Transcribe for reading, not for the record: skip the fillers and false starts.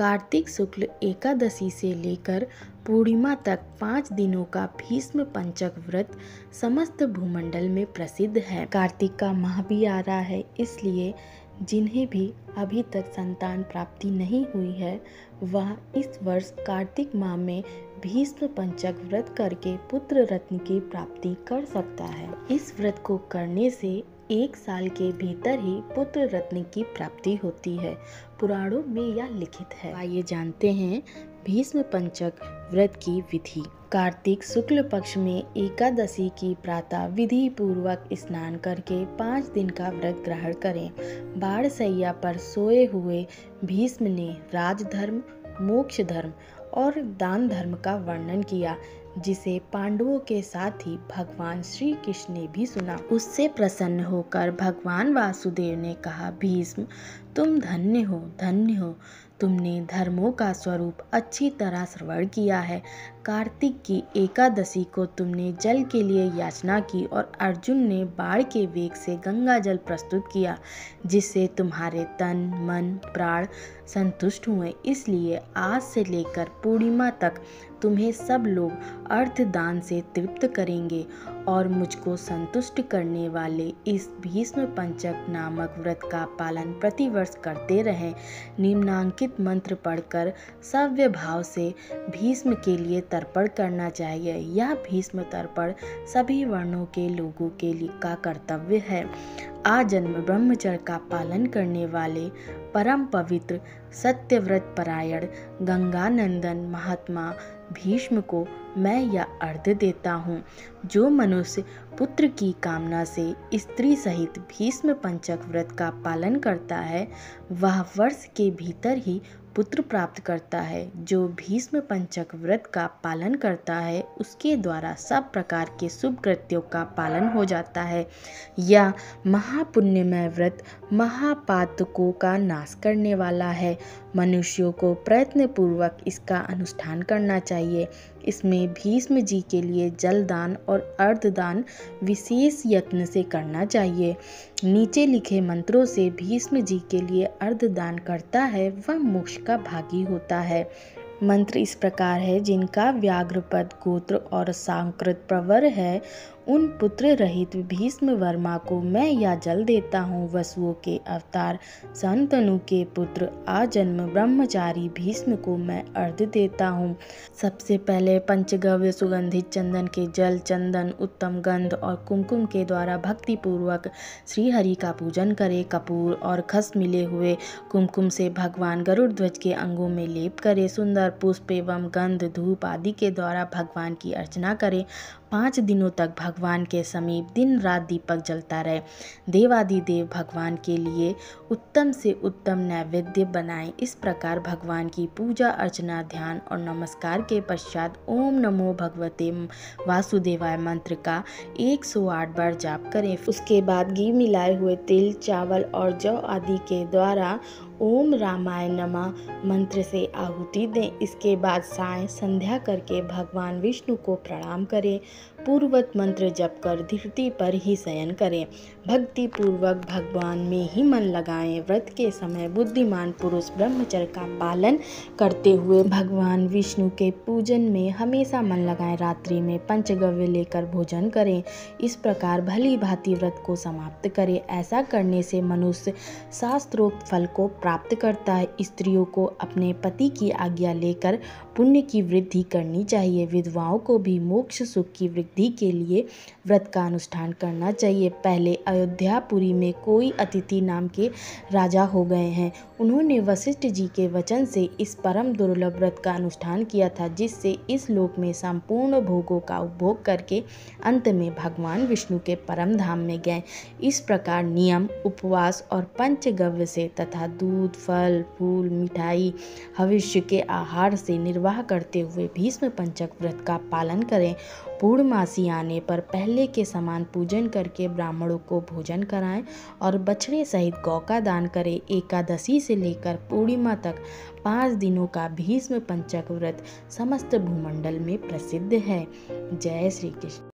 कार्तिक शुक्ल एकादशी से लेकर पूर्णिमा तक 5 दिनों का भीष्म पंचक व्रत समस्त भूमंडल में प्रसिद्ध है। कार्तिक का माह भी आ रहा है, इसलिए जिन्हें भी अभी तक संतान प्राप्ति नहीं हुई है वह इस वर्ष कार्तिक माह में भीष्म पंचक व्रत करके पुत्र रत्न की प्राप्ति कर सकता है। इस व्रत को करने से 1 साल के भीतर ही पुत्र रत्न की प्राप्ति होती है। पुराणों में यह लिखित है। आइए जानते हैं भीष्म पंचक व्रत की विधि। कार्तिक शुक्ल पक्ष में एकादशी की प्रातः विधि पूर्वक स्नान करके 5 दिन का व्रत ग्रहण करें। बाढ़सैया पर सोए हुए भीष्म ने राजधर्म, मोक्ष धर्म और दान धर्म का वर्णन किया, जिसे पांडवों के साथ ही भगवान श्री कृष्ण ने भी सुना। उससे प्रसन्न होकर भगवान वासुदेव ने कहा, भीष्म तुम धन्य हो, तुमने धर्मों का स्वरूप अच्छी तरह श्रवण किया है। कार्तिक की एकादशी को तुमने जल के लिए याचना की और अर्जुन ने बाण के वेग से गंगा जल प्रस्तुत किया, जिससे तुम्हारे तन मन प्राण संतुष्ट हुए। इसलिए आज से लेकर पूर्णिमा तक तुम्हें सब लोग अर्धदान से तृप्त करेंगे और मुझको संतुष्ट करने वाले इस भीष्म पंचक नामक व्रत का पालन प्रतिवर्ष करते रहें। निम्नांकित मंत्र पढ़कर सव्य भाव से भीष्म के लिए तर्पण करना चाहिए। यह भीष्म तर्पण सभी वर्णों के लोगों के लिए का कर्तव्य है। आजन्म ब्रह्मचर्य का पालन करने वाले परम पवित्र सत्यव्रत परायण गंगानंदन महात्मा भीष्म को मैं यह अर्घ्य देता हूँ। जो मनुष्य पुत्र की कामना से स्त्री सहित भीष्म पंचक व्रत का पालन करता है वह वर्ष के भीतर ही पुत्र प्राप्त करता है। जो भीष्म पंचक व्रत का पालन करता है उसके द्वारा सब प्रकार के शुभ कृत्यों का पालन हो जाता है। यह महापुण्यमय व्रत महापातकों का नाश करने वाला है। मनुष्यों को प्रयत्न पूर्वक इसका अनुष्ठान करना चाहिए। इसमें भीष्म जी के लिए जलदान और अर्धदान विशेष यत्न से करना चाहिए। नीचे लिखे मंत्रों से भीष्म जी के लिए अर्धदान करता है वह मोक्ष का भागी होता है। मंत्र इस प्रकार है, जिनका व्याघ्रपद गोत्र और सांकृत प्रवर है उन पुत्र रहित भीष्म वर्मा को मैं यह जल देता हूँ। वसुओं के अवतार शंतनु के पुत्र आजन्म ब्रह्मचारी भीष्म को मैं अर्घ्य देता हूँ। सबसे पहले पंचगव्य सुगंधित चंदन के जल, चंदन, उत्तम गंध और कुमकुम के द्वारा भक्ति पूर्वक श्री हरि का पूजन करें। कपूर और खस मिले हुए कुमकुम से भगवान गरुड़ ध्वज के अंगों में लेप करें। सुंदर पुष्प एवं गंध धूप आदि के द्वारा भगवान की अर्चना करें। 5 दिनों तक भगवान के समीप दिन रात दीपक जलता रहे। देवादिदेव भगवान के लिए उत्तम से उत्तम नैवेद्य बनाएं। इस प्रकार भगवान की पूजा अर्चना ध्यान और नमस्कार के पश्चात ओम नमो भगवते वासुदेवाय मंत्र का 108 बार जाप करें। उसके बाद घी मिलाए हुए तिल, चावल और जौ आदि के द्वारा ओम रामाय नमः मंत्र से आहुति दें। इसके बाद सायं संध्या करके भगवान विष्णु को प्रणाम करें। पूर्ववत मंत्र जप कर धरती पर ही शयन करें। भक्ति पूर्वक भगवान में ही मन लगाएं। व्रत के समय बुद्धिमान पुरुष ब्रह्मचर्य का पालन करते हुए भगवान विष्णु के पूजन में हमेशा मन लगाएं। रात्रि में पंचगव्य लेकर भोजन करें। इस प्रकार भली भांति व्रत को समाप्त करें। ऐसा करने से मनुष्य शास्त्रोक्त फल को प्राप्त करता है। स्त्रियों को अपने पति की आज्ञा लेकर पुण्य की वृद्धि करनी चाहिए। विधवाओं को भी मोक्ष सुख की वृद्धि के लिए व्रत का अनुष्ठान करना चाहिए। पहले अयोध्यापुरी में कोई अतिथि नाम के राजा हो गए हैं। उन्होंने वशिष्ठ जी के वचन से इस परम दुर्लभ व्रत का अनुष्ठान किया था, जिससे इस लोक में संपूर्ण भोगों का उपभोग करके अंत में भगवान विष्णु के परम धाम में गए। इस प्रकार नियम, उपवास और पंचगव्य से तथा दूध, फल, फूल, मिठाई, हविष्य के आहार से निर्वाह करते हुए भीष्म पंचक व्रत का पालन करें। पूर्णमासी आने पर पहले के समान पूजन करके ब्राह्मणों को भोजन कराएं और बछड़े सहित गौ का दान करें। एकादशी से लेकर पूर्णिमा तक 5 दिनों का भीष्म पंचक व्रत समस्त भूमंडल में प्रसिद्ध है। जय श्री कृष्ण।